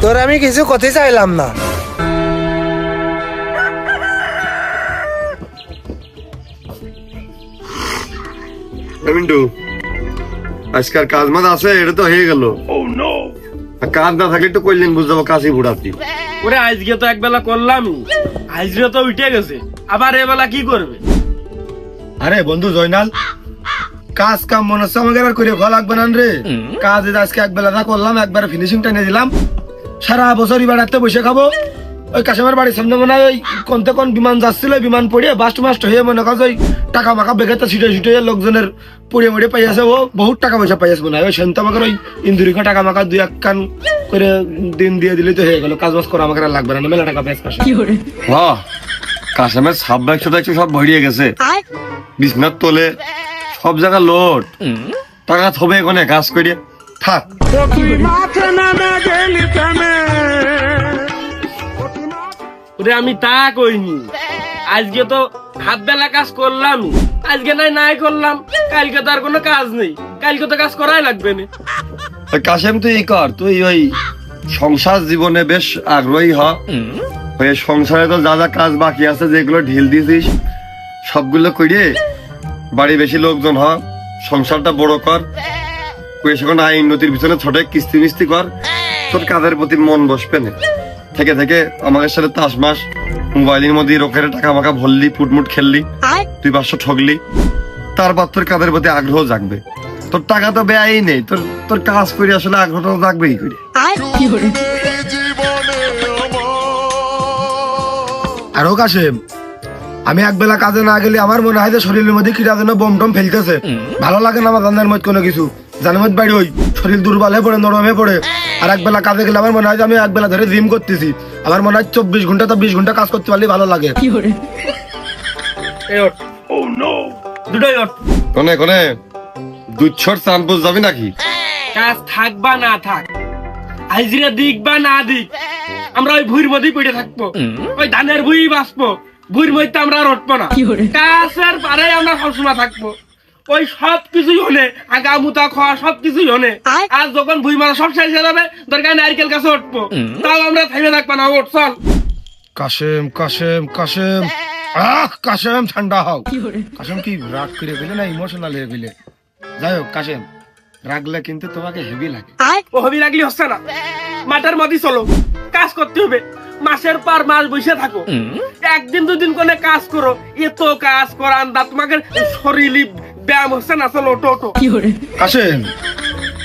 তোর আমি কিছু করতে চাইলাম না। মিন্টু, আজকাল কাজ মাছ আছে, এটা তো হয়ে গেল। কাজ না থাকলে তো কইলেন বুঝাবো কাশি বুড়াতি। ওরে আজকে তো একবেলা করলাম, আজকে তো উঠে গেছে, আবার এবেলা কি করবে? আরে বন্ধু জয়নাল, কাজ কাম মনে হচ্ছে আমাকে আর করে ভালো লাগবে না রে। কাজ আজকে এক বেলা করলাম, একবার ফিনিশিং টেনে দিলাম, সারা বছর বেড়াতে বসে খাবো। ওই কাশেমের বাড়ির সামনে মনে হয় ওই কোনতে কোন বিমান যাচ্ছিল, বিমান পড়িয়ে বাস্ট মাস্ট হয়ে মনে কাজ ওই টাকা মাকা বেগাতে ছিটে ছিটে লোকজনের পড়িয়ে মরিয়ে পাইয়াছে। ও বহুত টাকা পয়সা পাইয়াছে মনে হয়। ওই সেন্ত আমাকে ওই ইন্দুরিখা টাকা মাকা দুই এক কান করে দিন দিয়ে দিলে তো হয়ে গেল। কাজ বাজ করা আমাকে আর লাগবে না, মেলা টাকা পেয়েছে কাশে। বাহ, কাশেমের সাব ব্যাগশো ট্যাগশো সব ভরিয়ে গেছে, বিছনার তোলে সব জায়গা লোড। টাকা থবে এখানে কাজ করে থাক। ওরে আমি তা কইনি, আজকে তো হাত বেলা কাজ করলাম, আজকে নাই করলাম, কালকে তো আর কোনো কাজ নেই, কালকে তো কাজ করাই লাগবে না। কাশেম তুই কর, তুই ওই সংসার জীবনে বেশ আগ্রহী হ। ওই সংসারে তো যা যা কাজ বাকি আছে, যেগুলো ঢিল দিয়েছিস সবগুলো করিয়ে বাড়ি বেশি লোকজন হ, সংসারটা বড় কর। সেখানে আয় উন্নতির পিছনে ছোট কিস্তি মিস্তি কর, তোর কাজের প্রতি মন বসবে না। থেকে থেকে আমাদের সাথে তাস মাস মোবাইলের মধ্যে রোকের টাকা মাকা ভরলি, ফুটমুট খেললি, তুই 500 ঠগলি, তারপর তোর কাজের প্রতি আগ্রহ জাগবে। তোর টাকা তো ব্যয়ই নেই, তোর তোর কাজ করে আসলে আগ্রহটা জাগবেই করে। আরো কাশেম, আমি একবেলা কাজে না গেলে আমার মনে হয় যে শরীরের মধ্যে কিটা যেন বম টম ফেলতেছে। ভালো লাগে না আমার জানার মধ্যে কোনো কিছু, জানার মধ্যে বাইরে ওই শরীর দুর্বল হয়ে পড়ে, নরম হয়ে পড়ে। আর একবেলা কাজে গেলে আমার মনে হয় যে আমি একবেলা ধরে জিম করতেছি। আমার মনে হয় 24 ঘন্টা তো 20 ঘন্টা কাজ করতে পারলে ভালো লাগে। দুটোই ওঠ। কোনে কোনে দুচ্ছর চানপুর যাবি নাকি? কাজ থাক বা না থাক, হাজিরা দিক বা না দিক, আমরা ওই ভুঁইর মধ্যেই পড়ে থাকবো, ওই ধানের ভুঁই বাঁচবো, ভুঁইর মধ্যে আমরা আর উঠবো না। কাজের পারে আমরা সবসময় থাকবো। ওই সব কিছুই হলে আগা মুতা খাওয়া সব কিছুই হলে, আর যখন ভুঁই মারা সব শেষ হয়ে যাবে, দরকার নারকেল কাছে উঠবো, তাও আমরা থাকবে থাকবো না। ওঠ চল। কাশেম কাশেম কাশেম, আহ কাশেম ঠান্ডা হও। কাশেম কি রাগ করে গেলে না ইমোশনাল হয়ে গেলে? যাই হোক কাশেম, রাগলে কিন্তু তোমাকে হেভি লাগে। ও হবি লাগলি হচ্ছে না, মাঠের মধ্যে চলো, কাজ করতে হবে। মাসের পর মাস বসে থাকো, একদিন দুদিন করে কাজ করো, এত কাজ করান দা তোমাকে শরীর ব্যায়াম হচ্ছে না। চলো ওটো ওটো। কাশেম,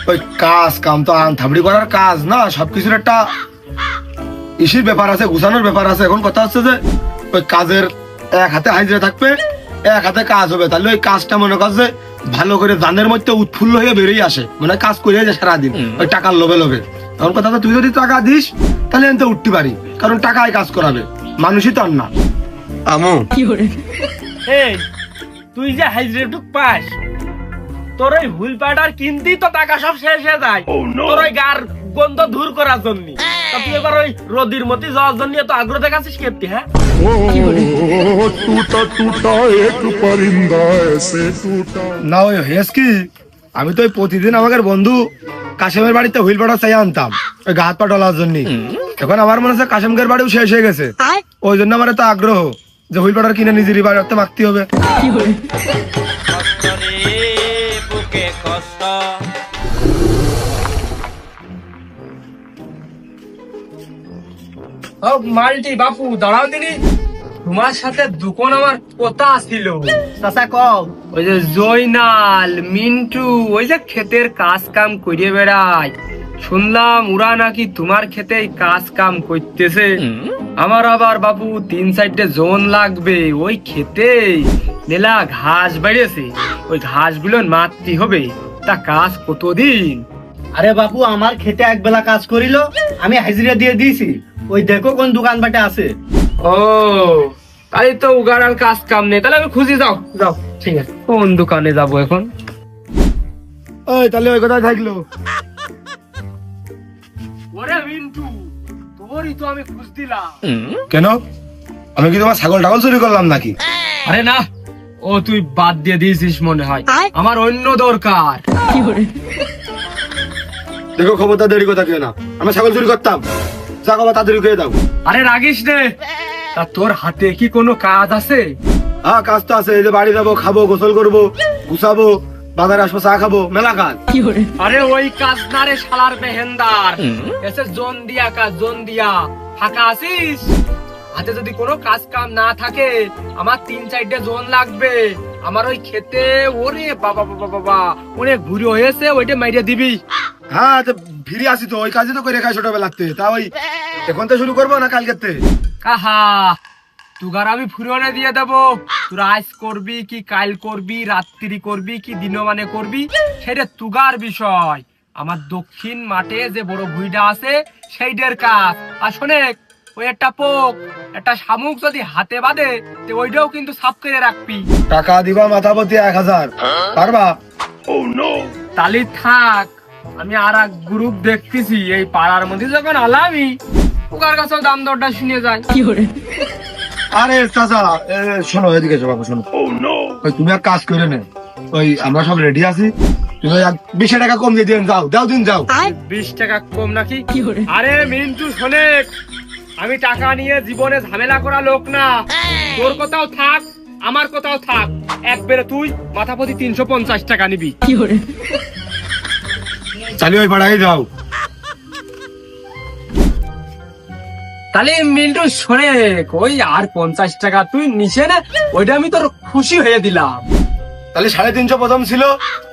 ওই কাজ কাম তো থাবড়ি করার কাজ না, সবকিছুর একটা ইসির ব্যাপার আছে, গুছানোর ব্যাপার আছে। এখন কথা হচ্ছে যে ওই কাজের এক হাতে হাজিরা থাকবে, এক হাতে কাজ হবে, তাহলে ওই কাজটা মনে করছে ভালো করে জানের মধ্যে উৎফুল্ল হয়ে বেরিয়ে আসে, মানে কাজ করে যায় সারাদিন ওই টাকার লোভে লোভে। এখন কথা তুই যদি টাকা দিস তাহলে এনতে উঠতে পারি, কারণ টাকায় কাজ করাবে, মানুষই তো আর না। আমু এই তুই যে হাজিরা টুক পাস, তোর ওই হুইল পাউডার কিনতেই তো টাকা সব শেষ হয়ে যায়, তোর ওই গার গন্ধ দূর করার জন্য। তুই এবার ওই রোদির মতি যাওয়ার জন্য তো আগ্রহ দেখাচ্ছিস কেমতি? হ্যাঁ, না ওই হেস কি, আমি তো ওই প্রতিদিন আমাদের বন্ধু কাশেমের বাড়িতে হুইল পাউডার চাই আনতাম ওই গাছ পা ডলার জন্য। এখন আমার মনে হচ্ছে কাশেমদের বাড়িও শেষ হয়ে গেছে, ওই জন্য আমার এত আগ্রহ যে হুইল পাউডার কিনে নিজেরই বাড়িতে মাখতে হবে। মাল্টি বাপু দাঁড়াও দিনি, তোমার সাথে দুকন আমার কথা ছিল। চাচা কও। ওই যে জয়নাল মিন্টু ওই যে ক্ষেতের কাজ কাম করিয়ে বেড়ায়, শুনলাম ওরা নাকি তোমার ক্ষেতে কাজ কাম করতেছে। আমার আবার বাপু 3-4টে জোন লাগবে, ওই ক্ষেতে মেলা ঘাস বেড়েছে, ওই ঘাসগুলো মারতে হবে। তা কাজ কতদিন? আরে বাপু, আমার খেতে একবেলা কাজ করিল, আমি হাজিরা দিয়ে দিয়েছি। ওই দেখো কোন দোকান বাটে আছে। ও তাই তো উগার আর কাজ কাম নেই, তাহলে আমি খুঁজে যাও যাও। ঠিক আছে, কোন দোকানে যাবো এখন? ওই তাহলে ওই কথাই থাকলো। ওরে মিন্টু, তোরই তো আমি খুঁজ দিলাম। কেন, আমি কি তোমার ছাগল টাগল চুরি করলাম নাকি? আরে না, ও তুই বাদ দিয়ে দিয়েছিস মনে হয়, আমার অন্য দরকার। দেখো খবরদার দেরি কথা কেউ না, আমি ছাগল চুরি করতাম? যা খাবা তাড়াতাড়ি খেয়ে দাও। আরে রাগিস রে, তা তোর হাতে কি কোনো কাজ আছে? হ্যাঁ কাজ তো আছে, এই যে বাড়ি যাবো, খাবো, গোসল করবো, গুছাবো, বাজারে আসবো, চা খাবো, মেলা কাজ। আরে ওই কাজ না রে শালার বেহেন্দার, এসে জোন দিয়া কাজ, জোন দিয়া। ফাঁকা আছিস? হাতে যদি কোনো কাজ কাম না থাকে, আমার 3-4টে জোন লাগবে আমার ওই খেতে। ওরে বাবা বাবা বাবা, অনেক ঘুরি হয়েছে, ওইটা মাইরিয়া দিবি। হ্যাঁ তো ফিরে আসি তো, ওই কাজই তো করে খাই ছোটবেলাতে। তা ওই এখন তো শুরু করবো না কালকের থেকে? আহা, তুগার আমি ফুরনে দিয়ে দেবো। তোরা আজ করবি কি কাল করবি, রাত্রি করবি কি দিনমানে করবি, সেটা তুগার বিষয়। আমার দক্ষিণ মাঠে যে বড় ভুঁইটা আছে সেইটার কাজ। আর শোনে, ওই একটা পোক, একটা শামুক যদি হাতে বাঁধে, তো ওইটাও কিন্তু সাফ করে রাখবি। টাকা দিবা মাথা প্রতি 1000, পারবা? তালি থাক, আমি আর এক গ্রুপ দেখতেছি এই পাড়ার মধ্যে। যখন আলামি ওকার কাছেও দাম দরটা শুনে যায়। আরে চাচা, শোনো এদিকে এসো বাবু, শোনো। ওই তুমি এক কাজ করে নে, ওই আমরা সব রেডি আছি, তুমি 20 টাকা কম দিয়ে দিন, যাও দাও দিন, যাও। 20 টাকা কম নাকি? আরে মিন্টু শোনে, আমি টাকা নিয়ে জীবনে ঝামেলা করা লোক না। তোর কোথাও থাক, আমার কোথাও থাক, একবারে তুই মাথা প্রতি 350 টাকা নিবি। চালি ওই পাড়ায় যাও। তাহলে মিন্টু শোনে, ওই আর 50 টাকা তুই নিচে না, ওইটা আমি তোর খুশি হয়ে দিলাম। তাহলে 350 প্রথম ছিল,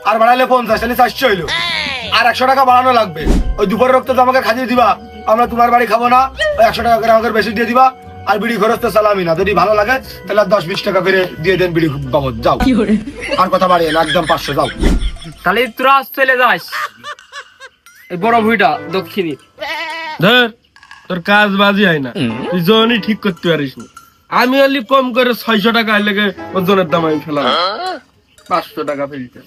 আর বাড়াইলে 50, তাহলে 400 হইলো। আর 100 টাকা বাড়ানো লাগবে। ওই দুপুরের রক্ত তো আমাকে খাইয়ে দিবা, আমরা তোমার বাড়ি খাবো না। ওই 100 টাকা করে আমাকে বেশি দিয়ে দিবা। আর বিড়ি খরচ তো সালামি না, যদি ভালো লাগে তাহলে 10-20 টাকা করে দিয়ে দেন বিড়ি বাবদ, যাও। আর কথা বাড়িয়ে না, একদম 500, যাও। তাহলে তোরা চলে যাস এই বড় ভুঁইটা দক্ষিণী। ধর, তোর কাজ বাজি হয় না, তুই জনই ঠিক করতে পারিস না। আমি অলি কম করে 600 টাকা লেগে ওজনের দাম আমি ফেলাম, 500 টাকা ফেলতে।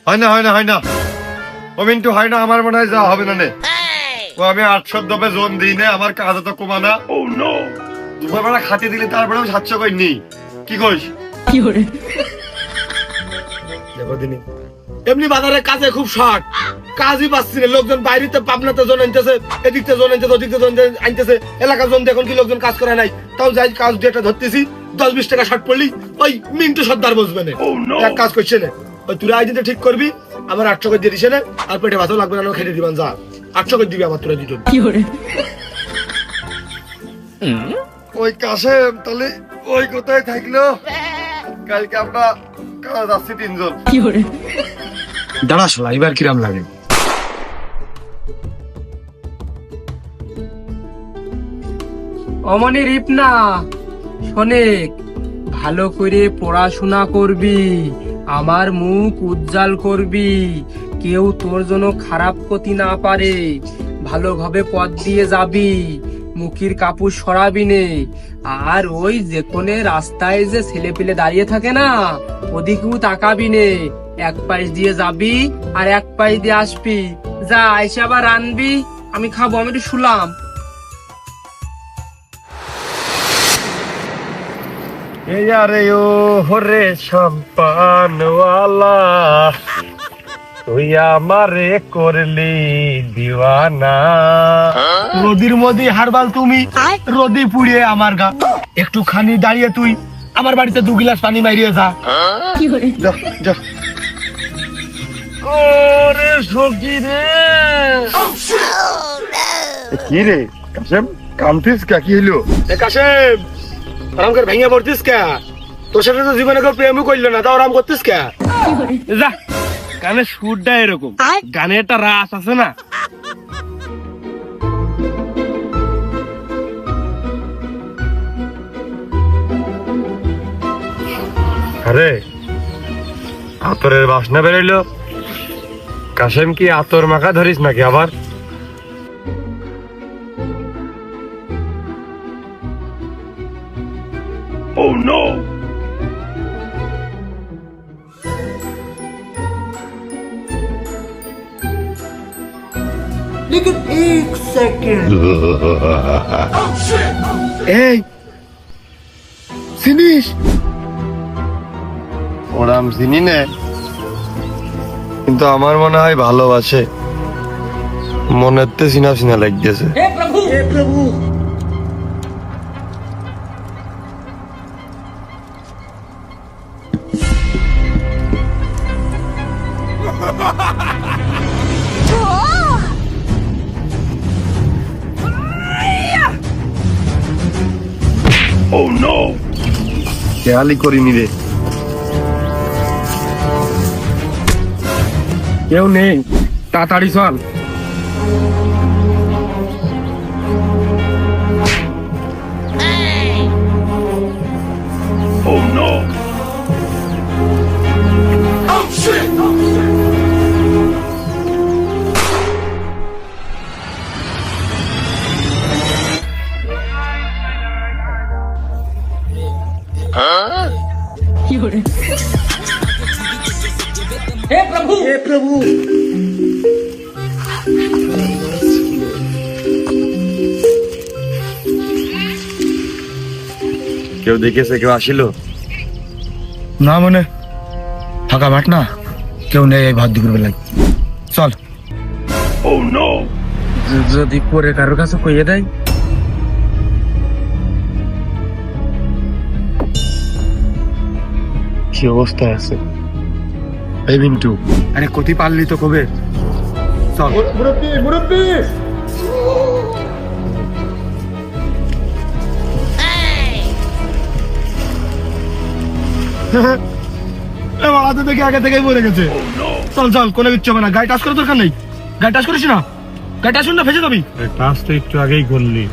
হয় না হয় না হয় না, ও মিন্টু হয় না, আমার মনে হয় যা হবে না নে। ও আমি 800 দপে জোন দিই না, আমার কাজ তো কমানা। দুপুরবেলা খাতে দিলে তারপরে 700 কই নেই, কি কইস? দেখো দিনি, এমনি বাজারে কাজে খুব শর্ট, কাজই পাচ্ছি না। লোকজন বাইরেতে পাবনাতে জন আনতেছে, এদিকতে জন আনতেছে, ওদিকতে জন আনতেছে, এলাকার জন দেখুন কি লোকজন কাজ করে নাই। তাও যাই কাজ যেটা ধরতেছি, 10-20 টাকা শর্ট পড়লি ওই মিন্টু সর্দার বসবে না। এক কাজ করছে না, ওই তুই আই দিতে ঠিক করবি, আমার 800 করে দিয়ে দিছে না। আর পেটে ভাতও লাগবে না, খেতে দিবান, যা 800 করে দিবি আমার, তোরা দুজন। ওই কাশেম, তাহলে ওই কোথায় থাকলো? কালকে আমরা কাজ আসছি 3 জন। দাঁড়া শোনা, এবার কিরাম লাগে? অমনি রিপনা শোনেক, ভালো করে পড়াশোনা করবি, আমার মুখ উজ্জ্বল করবি, কেউ তোর জন্য খারাপ ক্ষতি না পারে, ভালোভাবে পথ দিয়ে যাবি, মুখের কাপড় সরাবি নে। আর ওই যে কোনে রাস্তায় যে ছেলে পেলে দাঁড়িয়ে থাকে না, ওদিকেও তাকাবি নে। এক পাশ দিয়ে যাবি আর এক পাশ দিয়ে আসবি, যা এসে আবার রানবি, আমি খাবো, আমি একটু শুলাম। আরে ও হরে সম্পানওয়ালা, তুই আমারে করলি দিওয়ানা। রোদির মধ্যে হারবাল তুমি, রোদি পুড়িয়ে আমার গা। একটুখানি দাঁড়িয়ে তুই আমার বাড়িতে 2 গ্লাস পানি মারিয়ে যা। যা যা। ওরে সখী রে, কি রে কাশেম, কামতিস কা? কি হইলো? এ কাশেম, আরাম করে ভেঙে পড়তিস কে? তোর সাথে তো জীবনে কেউ প্রেমও করলো না, তাও আরাম করতিস কে? যা, গানের সুরটা এরকম, গানে একটা রাস আছে না। আরে আতরের বাসনা বেরোইলো। কাশেম, কি আতর মাখা ধরিস নাকি আবার? Oh no! এই চিনিস? ওরাম চিনি নে, কিন্তু আমার মনে হয় ভালোবাসে। মনে হচ্ছে চিনা চিনা লাগতেছে। খেয়ালই করিনি রে। কেউ নেই, তাড়াতাড়ি চল। কেউ দেখেছে, কেউ আসিল? না মনে ফাঁকা মাঠ না, কেউ নেই এই ভাত দুপুর বেলায়। চল। যদি পরে কারোর কাছে কইয়ে দেয়? কি অবস্থায় আছে এই মিন্টু? আরে কতি পারলি তো কবে। চল। মুরব্বি মুরব্বি হাতে থেকে আগে থেকেই পড়ে গেছে। চল চল, কোনো কিচ্ছু হবে না। গাড়ি টাচ করার দরকার নেই। গাড়ি টাচ করিস না, গাড়ি টাচ না ভেসে যাবি। টাচ তো একটু আগেই করলি।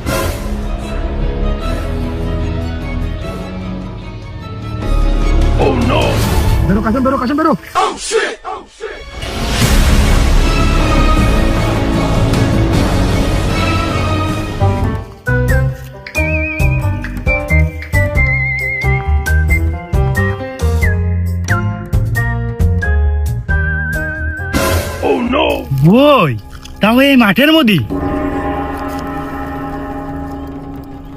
বেরো কাসেম, বেরো কাসেম, বেরো। বই তাও এই মাঠের মধ্যে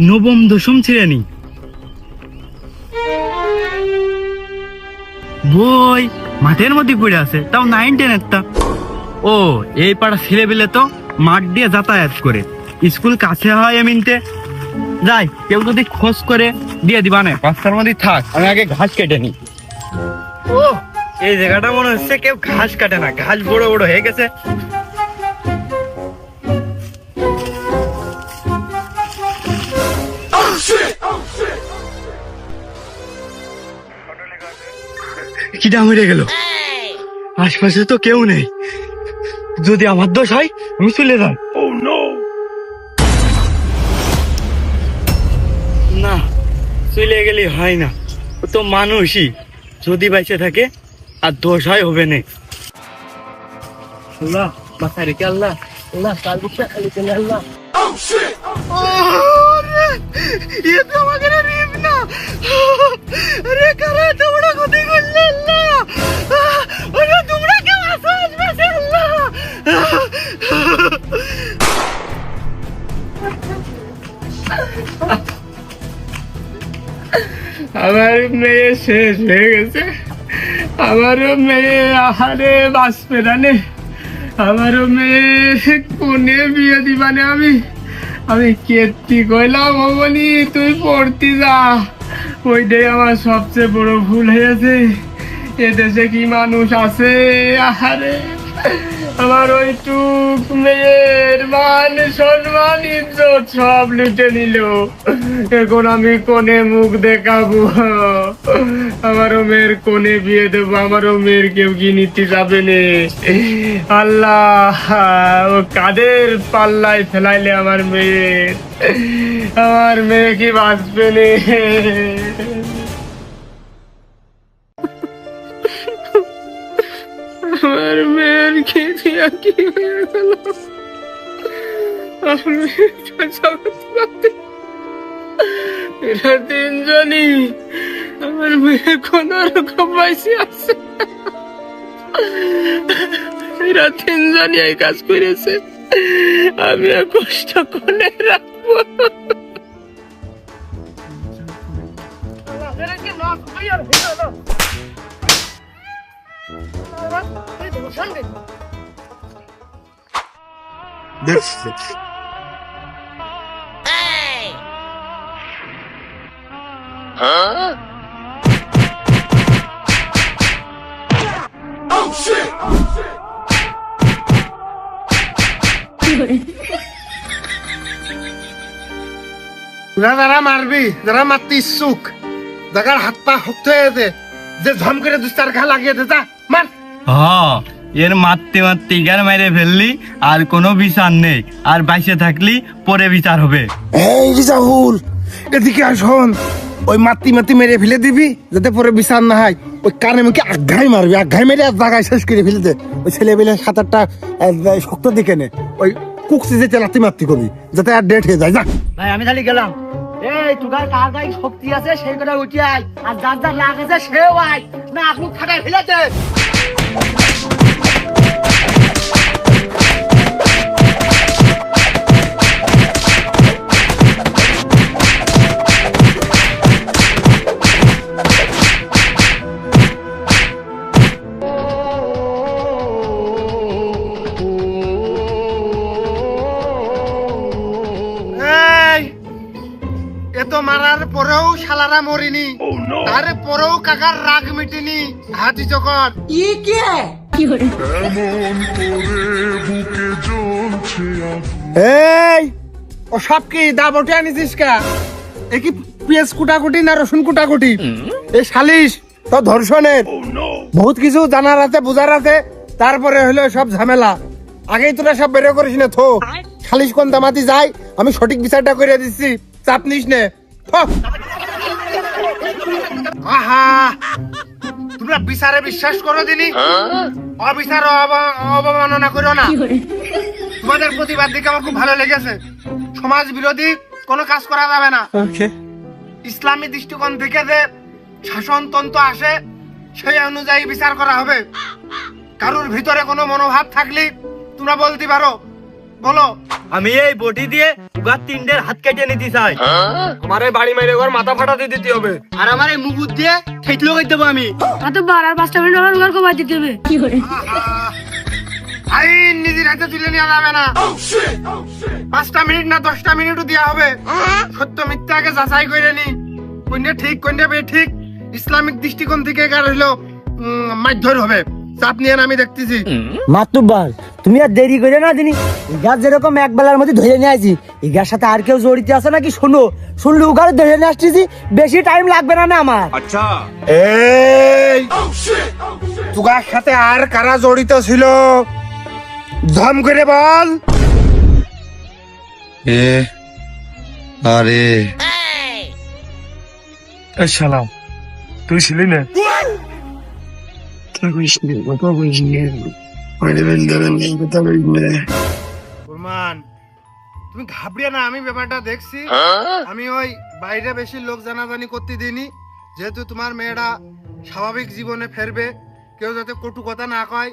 নবম দশম শ্রেণী বই মাঠের মধ্যে পড়ে আছে, তাও 9-10 ও এই পাড়া ছেলে পেলে তো মাঠ দিয়ে যাতায়াত করে, স্কুল কাছে হয় এমনিতে। যাই, কেউ যদি খোঁজ করে দিয়ে দিবা না, রাস্তার মধ্যে থাক, আমি আগে ঘাস কেটে নি। ও এই জায়গাটা মনে হচ্ছে কেউ ঘাস কাটে না, ঘাস বড় বড় হয়ে গেছে। কিটা মরে গেল, আশপাশে তো কেউ নেই। যদি আমার দোষ হয় আমি চলে যাই। না, চলে গেলে হয় না, ও তো মানুষই, যদি বাইচে থাকে আর দোষ হয় হবে না। আল্লাহ মাথায় রেখে আল্লাহ, আল্লাহ কাল বুকটা খালি চলে আল্লাহ। আমার মেয়ে শেষ হয়ে গেছে, আমারও মেয়ে আহারে বাঁচবে না, আমারও মেয়ে কোনে বিয়ে দিবানে। আমি কেতি কইলাম অমনি তুই পড়তি যা, ওইটাই আমার সবচেয়ে বড় ভুল হয়েছে। এদেশে কি মানুষ আছে, আহারে আমার ওইটুক মেয়ের মান সম্মান ইজ্জত সব লুটে নিল। এখন আমি কোনে মুখ দেখাবো, আমারও মেয়ের কোনে বিয়ে দেবো, আমারও মেয়ের কেউ কি নিতে যাবে নে। আল্লাহ, ও কাদের পাল্লায় ফেলাইলে আমার মেয়ে কি বাঁচবে নে। আমার মেয়ের কি হয়ে গেল, এরা তিনজনই, আমার মেয়ে কোন রকম বাইসে আছে, এরা তিনজনই এই কাজ করেছে, আমি আর কষ্ট করে রাখবো। দেখছি যারা মারবি, যারা মারতে ইচ্ছুক, যার হাত পা শক্ত হয়ে আছে, যে ঝম করে 2-4 ঘা লাগিয়ে দে, যা মার। এর মারতে মারতে গার মাইরে ফেললি, আর কোনো বিচার নেই, আর বাইসে থাকলি পরে বিচার হবে। এই রাহুল, এদিকে আসুন। ওই মাতি মাতি মেরে ফেলে দিবি, যাতে পরে বিচার না হয়। ওই কানে মুখে আঘাই মারবি, আঘাই মেরে এক জায়গায় শেষ করে ফেলে দে। ওই ছেলেবেলে 7-8টা শক্ত দিকে নে, ওই কুকসি যে লাতি মারতি করবি, যাতে আর ডেট হয়ে যায়। যা ভাই আমি খালি গেলাম। এই তুগার কার গায়ে শক্তি আছে সেই কথা উঠি আয়, আর যার যার রাগ আছে সেও আয়, না আপনি খাটায় ফেলেছে। এত মারার পরেও শালারা মরিনি, তারপরেও কাকার রাগ মিটেনি। হাতি চকর এই ও সব কি দাবটে আনিছিস কা? এ কি পেঁয়াজ কুটাকুটি না রসুন কুটাকুটি? এই সালিশ তো ধর্ষণের বহুত কিছু জানার আছে, বোঝার আছে, তারপরে হলো সব ঝামেলা। আগেই তোরা সব বের করিস না থো। সালিশ কোন দামাতি যায়, আমি সঠিক বিচারটা করে দিচ্ছি, চাপ নিস নে। আহা, তোমরা বিচারে বিশ্বাস করো দিনি, অবিচার অবমাননা করো না। তোমাদের প্রতিবাদ দেখে আমার খুব ভালো লেগেছে। সমাজ বিরোধী কোনো কাজ করা যাবে না। ইসলামী দৃষ্টিকোণ থেকে যে শাসনতন্ত্র আসে সেই অনুযায়ী বিচার করা হবে। কারোর ভিতরে কোনো মনোভাব থাকলে তোমরা বলতে পারো, বলো। আমি এই বটি দিয়ে তুগার 3টের হাত কেটে নিতে চাই। আমার এই বাড়ি মেরে ঘর মাথা ফাটাতে দিতে হবে। আর আমার এই মুগুর দিয়ে থেতলো করে দেবো আমি। তো বার আর 5টা মিনিট আমার ঘর কমাই দিতে হবে। আইন নিজের হাতে তুলে নেওয়া যাবে না। 5টা মিনিট না 10টা মিনিটও দেওয়া হবে। সত্য মিথ্যাকে যাচাই করে নি, কোনটা ঠিক কোনটা বেঠিক ইসলামিক দৃষ্টিকোণ থেকে কার হইলো মাধ্যর হবে। চাপ নিয়ে আমি দেখতেছি। মাতুব্বার তুমি আর দেরি করে না দিনি, ইগার যেরকম এক বেলার মধ্যে ধরে নিয়ে আসি, ইগার সাথে আর কেউ জড়িত আছে নাকি শোনো, শুনলে উগারে ধরে নিয়ে আসতেছি, বেশি টাইম লাগবে না আমার। এই তুগার সাথে আর কারা জড়িত ছিল, ঝম করে বল। আরে শালা তুই ছিলি না? রহমান, তুমি ঘাবড়িয়ে না, আমি ব্যাপারটা দেখছি। আমি ওই বাইরে বেশি লোক জানাজানি করতে দিইনি, যেহেতু তোমার মেয়েরা স্বাভাবিক জীবনে ফেরবে, কেউ যাতে কটু কথা না কয়,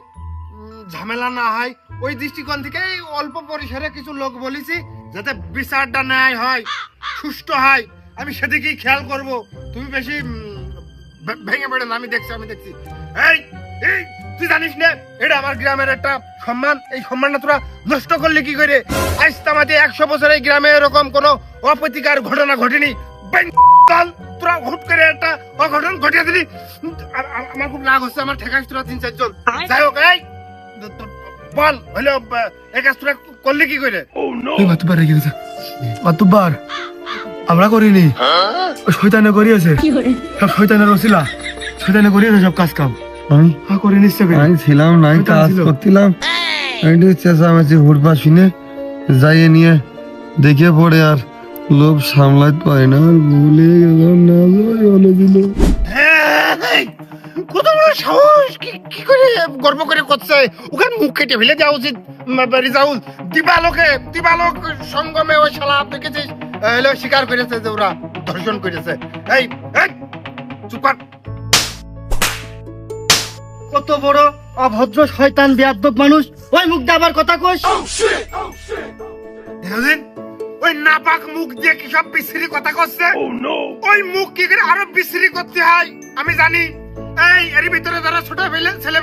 ঝামেলা না হয়, ওই দৃষ্টিকোণ থেকে এই অল্প পরিসরে কিছু লোক বলেছি, যাতে বিচারটা ন্যায় হয়, সুষ্ঠু হয়, আমি সেদিকেই খেয়াল করব। তুমি বেশি ভেঙে পড়ে না, আমি দেখছি। এই এই তুই জানিস না এটা আমার গ্রামের একটা সম্মান, এই সম্মানটা তোরা নষ্ট করলে কি করে? আজ তামাতে 100 বছর এই গ্রামে এরকম কোনো অপ্রীতিকর ঘটনা ঘটেনি, তোরা হুট করে একটা অঘটন ঘটিয়ে দিলি। আমার খুব রাগ হচ্ছে, আমার ঠেকাইস তোরা 3-4 জন। যাই হোক, এই বল হইলো এই কাজ তোরা করলে কি করে? মাতুব্বার রেগে গেছে। মাতুব্বার আমরা করিনি, শয়তানে করিয়েছে, সব শয়তানের রসিলা, শয়তানে করিয়েছে সব কাজ কাম। করে নিশ্চয় আমি ছিলাম নাই, কাজ করছিলাম, চেঁচামেচি হুড়পা শুনে যাইয়ে নিয়ে দেখে পড়ে আর লোভ সামলাইতে পারে না, ভুলে গেলাম না দিল। কত বড় সাহস, কি করে গর্ব করে করছে? ওখানে মুখ কেটে ফেলে দেওয়া উচিত। রিজাউল দিবালোক সঙ্গমে ওই শালা দেখেছিস স্বীকার করেছে যে ওরা ধর্ষণ করেছে। এই চুপ কর। কত বড় অভদ্র শয়তান বেয়াদব মানুষ, ওই মুখ দিয়ে আবার কথা কইস। ওই নাপাক মুখ দিয়ে কি সব বিশ্রী কথা করছে? ওই মুখ কি করে আরো বিশ্রী করতে হয় আমি জানি। এই এর ভিতরে যারা ছোট ছেলে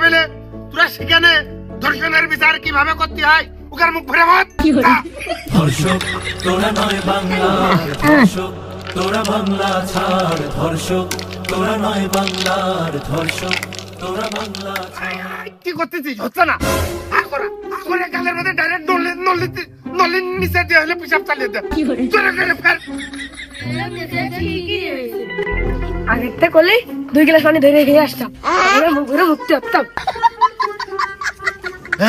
তোরা সেখানে ধর্ষণের বিচার কিভাবে করতে হয় উকার মুখ ভরে মত ধর্ষক তোরা নয় বাংলার ধর্ষক তোরা বাংলা ছাড় ধর্ষক তোরা নয় বাংলার ধর্ষক তোরা বাংলা ছাড়। কি করতেছিস হচ্ছে না করে গালের মধ্যে ডাইরেক্ট নলি নিচে দিয়ে হলে পিসাব চালিয়ে দে জোরে করে ফের আগেরটা করলে 2 গ্লাস পানি ধরে খেয়ে আসতাম মুখ ভরে মুক্তি হতাম।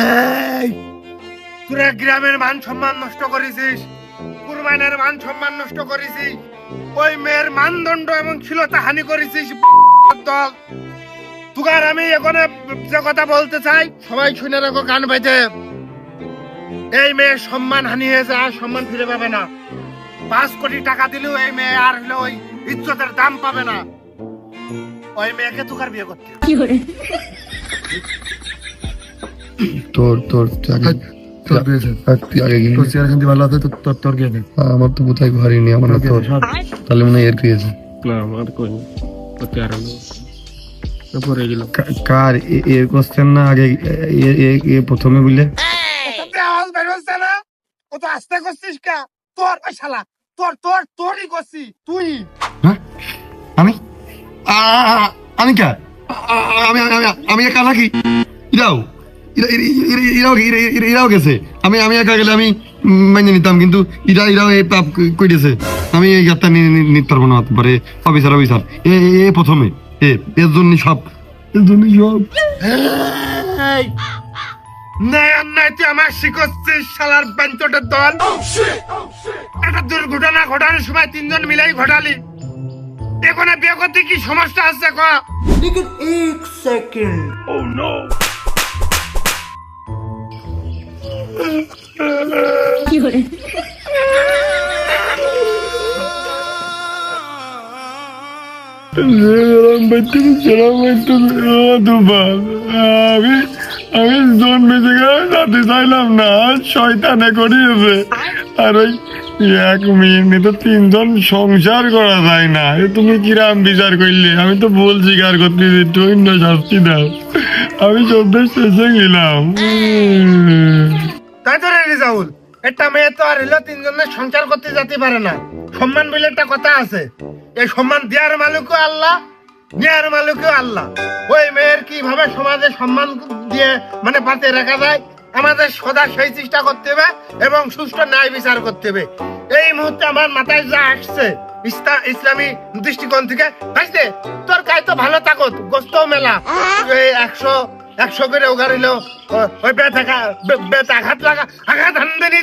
এই তোরা গ্রামের মান সম্মান নষ্ট করেছিস, কুরবানের মান সম্মান নষ্ট করেছিস, ওই মেয়ের মানদণ্ড এবং ছিলতা হানি করেছিস দল। তুগার আমি এখানে যে কথা বলতে চাই সবাই শুনে রাখো কান বেঁধে, এই মেয়ের সম্মান হানি হয়েছে, আর সম্মান ফিরে পাবে না। 5 কোটি টাকা দিলেও এই মেয়ে আর হলো ওই ইজ্জতের দাম পাবে না। ওই মেয়েকে তুগার বিয়ে করতে তোর তোর তোর বিয়েছে তুই আগে গিয়ে তোর চেয়ার খান্তি ভালো আছে তোর গিয়ে দে আমার তো কোথায় ঘরই নেই আমার না তোর, তাহলে মনে হয় এর গিয়েছে না আমার কই ওতে আর পরে গেল কার এর কোশ্চেন না আগে এ প্রথমে বললে আওয়াজ বের হচ্ছে না, ও তো আস্তে করছিস কা তোর ওই শালা তোরই করছি তুই। হ্যাঁ আমি আমি কে আমি আমি আমি একা নাকি? ইরাও ইরাও গেছে, আমি আমি একা গেলে আমি মেনে নিতাম, কিন্তু ইরাও এই পাপ কইতেছে, আমি এই গাতটা নিতে পারবো না। পারে অফিসার এ প্রথমে এর জন্য সব নাই তুই আমার শিখছিস শালার বেঞ্চটের দল। একটা দুর্ঘটনা ঘটানোর সময় 3 জন মিলাই ঘটালি, এখানে বিয়ে করতে কি সমস্যা আছে ক? আমি জন্মে থেকে যাতে চাইলাম না, শয়তানে করিয়েছে। আর ওই 1 মিনিটে 3 জন সংসার করা যায় না, তুমি কিরাম বিচার করলে? আমি তো ভুল স্বীকার করতেছি, একটু অন্য শাস্তি দাও। আমি সন্ধ্যে শেষে গেলাম। তাই তো রে রিজাউল, একটা মেয়ে তো আর হলো 3 জনের সংসার করতে যেতে পারে না। সম্মান বলে একটা কথা আছে, এই সম্মান দেওয়ার মালিকও আল্লাহ, নেওয়ার মালিকও আল্লাহ। ওই মেয়ের কিভাবে সমাজে সম্মান দিয়ে মানে বাঁচিয়ে রাখা যায়, আমাদের সদা সেই চেষ্টা করতে হবে এবং সুষ্ঠু ন্যায় বিচার করতে হবে। এই মুহূর্তে আমার মাথায় যা আসছে ইসলামী দৃষ্টিকোণ থেকে, ভাইছে তোর গায়ে তো ভালো তাকত, গোস্ত মেলা, এই 100 করে উগারিল, ওই আঘাত লাগা আঘাত হানদেনি,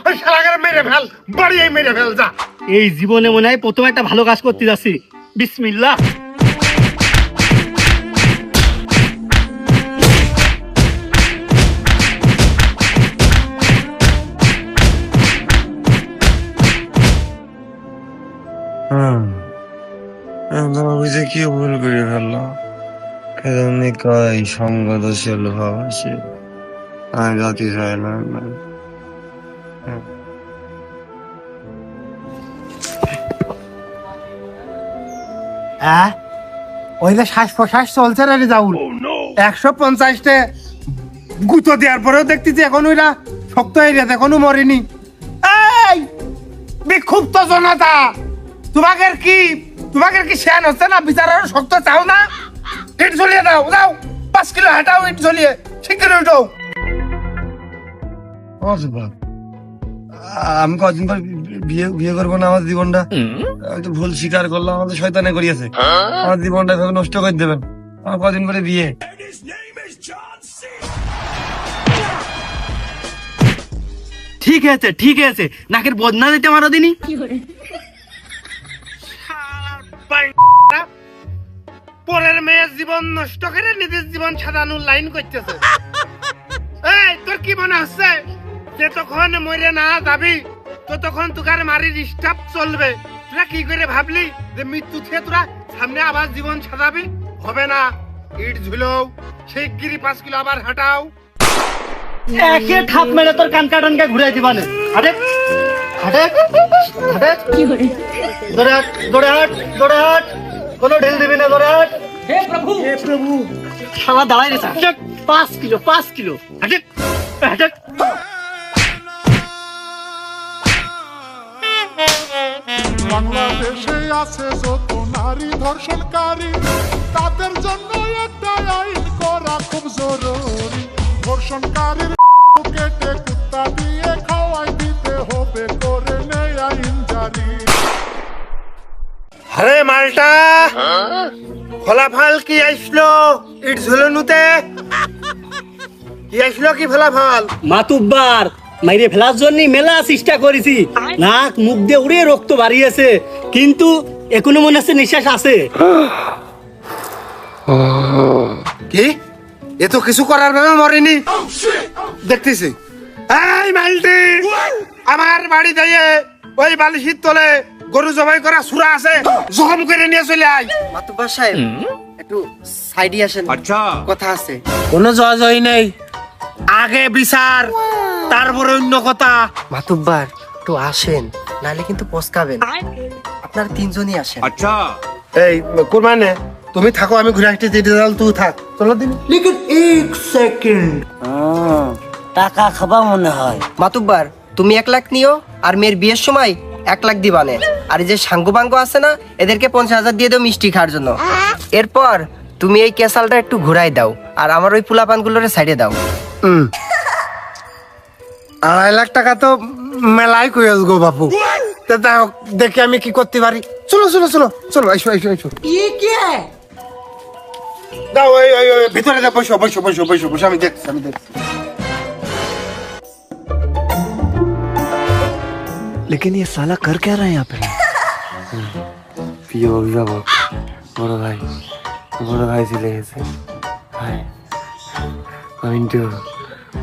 ওই শালাগার মেরে ফেল, বড়িয়ে মেরে ফেল যা। এই জীবনে মনে হয় প্রথম একটা ভালো কাজ করতে যাচ্ছি। বিসমিল্লাহ। আমি যে কি ভুল করে ফেললাম, এমনি কয় সংগতশীল ভাব আছে, আমি জাতি চাই না। ওইলে শ্বাস প্রশ্বাস চলছে রে রিজাউল। 150টে গুঁতো দেওয়ার পরেও দেখতেছি এখন ওইরা শক্ত হয়ে গেছে, এখনো মরেনি। এই বিক্ষুব্ধ জনতা, তোমাকে কি শেয়ান হচ্ছে না? বিচার আরো শক্ত চাও না? ইট ঝুলিয়ে দাও, যাও 5 কিলো হাঁটাও, ইট ঝুলিয়ে শিগগিরই উঠো। আমি কদিন পর বিয়ে করবো না, আমার জীবনটা আমি তো ভুল স্বীকার করলাম, আমাদের শয়তানে করিয়েছে, আমার জীবনটা এভাবে নষ্ট করে দেবেন। আমার কদিন পরে বিয়ে। ঠিক আছে, নাকের বদনা দিতে মারো দিনি। পরের মেয়ের জীবন নষ্ট করে নিজের জীবন সাজানোর লাইন করতেছে। এই তোর কি মনে হচ্ছে যে তখন মরে না যাবি ততক্ষণ তোকার মারির স্টাফ চলবে? তোরা কি করে ভাবলি যে মৃত্যু থেকে তোরা সামনে আবার জীবন সাজাবি? হবে না, ইট ঝুলো শিগগিরই 5 কিলো আবার হাঁটাও। একে ঠাপ মেরে তোর কান কাটানকে ঘুরাই দিবানে। হাটে হাটে হাটে দৌড়ে হাট, কোনো ঢিল দিবি না, দৌড়ে হাট। হে প্রভু শালা দাঁড়াই রে 5 কিলো হাটে হাটে। বাংলাদেশে আছে যত নারী ধর্ষণকারী তাদের জন্য একটা আইন করা খুব জরুরি ধর্ষণকারীর কেটে কুত্তা দিয়ে খাওয়াই দিতে হবে করে নেই আইন জারি আরে মালটা ফলাফল কি আসলো ইট ঝুলনুতে কি আসলো কি ফলাফল মাতুব্বার মাইরে ফেলার জন্য মেলা চেষ্টা করেছি নাক মুখ দিয়ে উড়ে রক্ত বাড়িয়েছে কিন্তু এখনো মনে হচ্ছে নিঃশ্বাস আছে কি এ তো কিছু করার ভাবে মরেনি দেখতেছি এই মালটি আমার বাড়ি দিয়ে ওই বালিশির তলে গরু জবাই করা সুরা আছে জখম করে নিয়ে চলে আয় মাতুব্বার সাহেব একটু সাইডে আসেন কথা আছে কোনো জয় জয় নেই আগে বিচার তারপরে অন্য কথা মাতুব্বার একটু আসেন নাহলে কিন্তু পস্কাবেন আপনারা তিনজনই আসেন এই কোন মানে তুমি থাকো আমি ঘুরে আসতে যেতে যাও তুই থাক চলো দিন টাকা খাবা মনে হয় মাতুব্বার তুমি 1 লাখ নিও আর মেয়ের বিয়ের সময় 1 লাখ দিবানে আর এই যে সাঙ্গু বাঙ্গ আছে না এদেরকে 50,000 দিয়ে দাও মিষ্টি খাওয়ার জন্য এরপর তুমি এই কেসালটা একটু ঘুরাই দাও আর আমার ওই পুলাপানগুলোরে সাইডে দাও 2.5 লাখ টাকা তো মেলাই কইস গো বাপু তা দেখি আমি কি করতে পারি চলো চলো চলো চলো আইসো আইসো আইসো দাও ওই ভিতরে যা বসো বসো বসো বসো বসো আমি দেখছি लेकिन ये साला कर क्या रहा है यहाँ पे প্রিয় অভিভাবক বড় ভাই চলে গেছে ভাই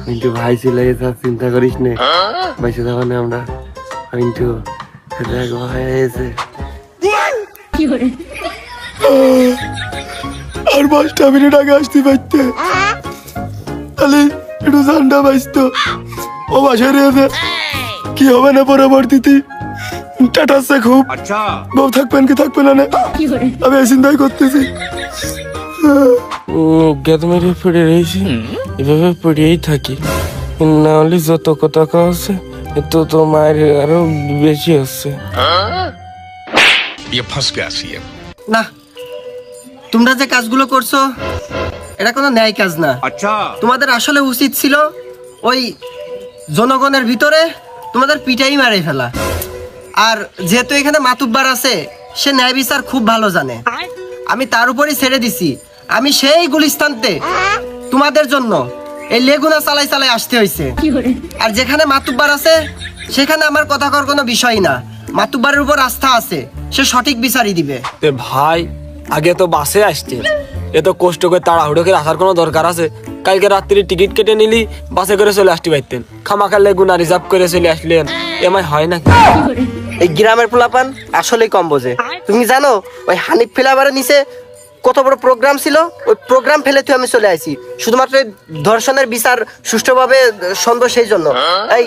মিন্টু ভাই চলে গেছে আর চিন্তা করিস নে বাইসে তখন আমরা মিন্টু দেখ ভাই এসে আর 5টা মিনিট আগে আসতে পারতে তাহলে একটু ঠান্ডা বাঁচতো ও বাসায় রয়েছে কি হবে না পরবর্তীতে টাটাচ্ছে খুব বউ থাকবেন কি থাকবে না আমি এই চিন্তাই করতেছি অজ্ঞাত মেরে পড়ে রয়েছি এভাবে পড়েই থাকি না হলে যত টাকা আছে তো মায়ের আরো বেশি হচ্ছে না তোমরা যে কাজগুলো করছো এটা কোনো ন্যায় কাজ না তোমাদের আসলে উচিত ছিল ওই জনগণের ভিতরে তোমাদের পিটাই মারে ফেলা আর যেহেতু এখানে মাতুব্বার আছে সে ন্যায় বিচার খুব ভালো জানে আমি তার উপরই ছেড়ে দিছি আমি সেই গুলিস্তানতে তোমাদের জন্য এই লেগুনা চালাই চালাই আসতে হয়েছে আর যেখানে মাতুব্বার আছে সেখানে আমার কথা কর কোনো বিষয় না মাতুব্বারের উপর আস্থা আছে সে সঠিক বিচারই দিবে ভাই আগে তো বাসে আসতে এত কষ্ট করে তাড়াহুড়ো করে আসার কোনো দরকার আছে কালকে রাত্রি টিকিট কেটে নিলি বাসে করে চলে আসতে পারতেন খামাখালে গুনা রিজার্ভ করে চলে আসলেন এমআই হয় না এই গ্রামের পোলাপান আসলেই কম বোঝে তুমি জানো ওই হানিফ ফ্লেভারের নিচে কত বড় প্রোগ্রাম ছিল ওই প্রোগ্রাম ফেলে তুই আমি চলে আসি শুধুমাত্র এই ধর্ষণের বিচার সুষ্ঠুভাবে সম্ভব সেই জন্য এই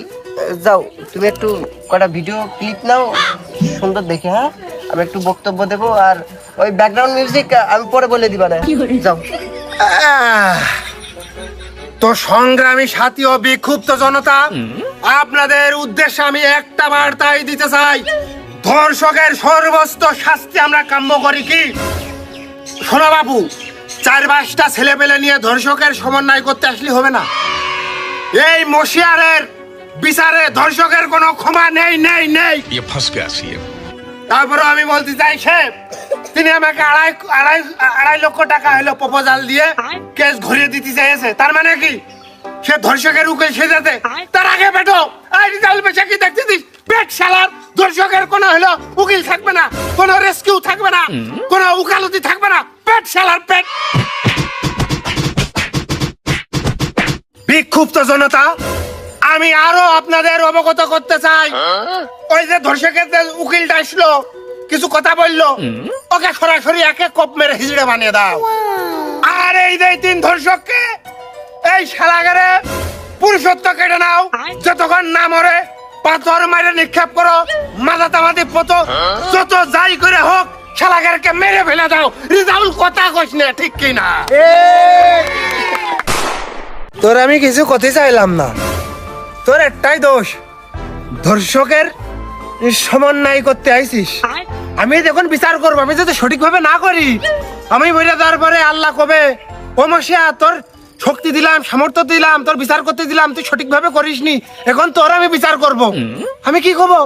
যাও তুমি একটু কটা ভিডিও ক্লিপ নাও সুন্দর দেখে হ্যাঁ আমি একটু বক্তব্য দেবো আর ওই ব্যাকগ্রাউন্ড মিউজিক আমি পরে বলে দিবা না যাও তো সংগ্রামী সাথী ও বিক্ষুব্ধ জনতা আপনাদের উদ্দেশ্যে আমি একটা বার্তাই দিতে চাই ধর্ষকের সর্বোচ্চ শাস্তি আমরা কাম্য করি কি শোনো বাবু 4-5টা ছেলে পেলে নিয়ে ধর্ষকের সমন্বয় করতে আসলে হবে না এই মশিয়ারের বিচারে ধর্ষকের কোনো ক্ষমা নেই নেই নেই তারপরে আমি বলতে চাই সে তিনি আমাকে 2.5 লক্ষ টাকা হলো প্রপোজাল দিয়ে কেস ঘুরিয়ে দিতে চাইছে তার মানে কি সে ধর্ষকের উকিল সেজেছে তার আগে বেটো এই রিজাল্ট বেশি কি দেখতেছিস পেট শালার ধর্ষকের কোনো হলো উকিল থাকবে না কোনো রেস্কিউ থাকবে না কোনো উকালতি থাকবে না পেট শালার পেট বিক্ষুব্ধ জনতা আমি আরো আপনাদের অবগত করতে চাই ওই যে ধর্ষকের উকিলটা আসলো কিছু কথা বললো ওকে সরাসরি একে কোপ মেরে হিজড়ে বানিয়ে দাও আর এই যে 3 ধর্ষককে এই শালাগারে পুরুষত্ব কেটে নাও যতক্ষণ না মরে পাথর মারে নিক্ষেপ করো মাথা তামাতি পতো যত যাই করে হোক শালাগারকে মেরে ফেলে দাও রিজাউল কথা কইস না ঠিক কি না তোর আমি কিছু কথা চাইলাম না তোর একটাই দোষ ধর্ষকের সমন্বয় করতে আইছিস? আমি যখন বিচার করবো, আমি যদি সঠিকভাবে না করি, আমি মরে যাওয়ার পরে আল্লাহ কবে, ও মশিয়া তোর শক্তি দিলাম, সামর্থ্য দিলাম, তোর বিচার করতে দিলাম, তুই সঠিকভাবে করিসনি, এখন তোর আমি বিচার করব। আমি কি করবো?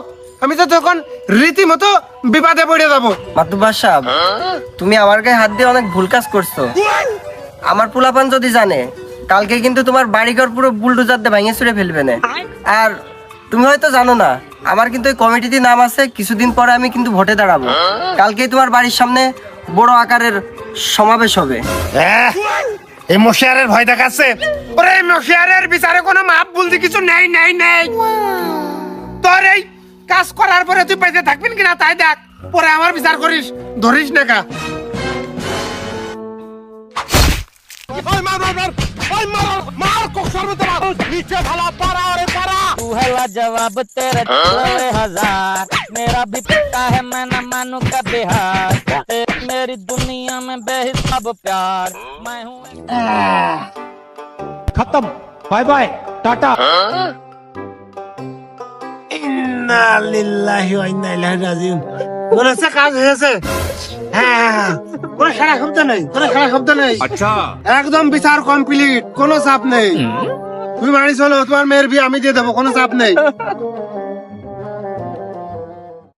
আমি তো তখন রীতিমতো বিপদে পড়ে যাবো। মাতুব্বার সাহেব, তুমি আমার গায়ে হাত দিয়ে অনেক ভুল কাজ করছো। আমার পোলাপান যদি জানে, কালকে কিন্তু তোমার বাড়িঘর পুরো বুলডোজার দিয়ে ভেঙে ছুড়ে ফেলবে না। আর তুমি হয়তো জানো না, আমার কিন্তু ওই কমিটিতে নাম আছে, কিছুদিন পরে আমি কিন্তু ভোটে দাঁড়াবো। কালকেই তোমার বাড়ির সামনে বড় আকারের সমাবেশ হবে। এই মশিয়ারের ভয় দেখাচ্ছে। ওরে এই মশিয়ারের বিচারে কোনো মাপ বলতে কিছু নেই নেই নেই। তোর এই কাজ করার পরে তুই পেতে থাকবেন কিনা তাই দেখ, পরে আমার বিচার করিস, ধরিস না কা। जवाब तेरे 1000 मेरा भी पता है मैं न मानू का बिहार मेरी दुनिया में बेहिसाब प्यार मैं हूँ खत्म, बाय बाय, टाटा। इन्ना लिल्लाहि व इन्ना इलैहि राजिऊन। তোর কাছে কাজ হয়েছে? হ্যাঁ, কোনো সারা শব্দ নেই, কোনো সারা শব্দ নেই। আচ্ছা, একদম বিচার কমপ্লিট, কোনো চাপ নেই। তুমি বাড়ি চলো, তোমার মেয়ের বিয়ে আমি দিয়ে দেবো, কোনো চাপ নেই।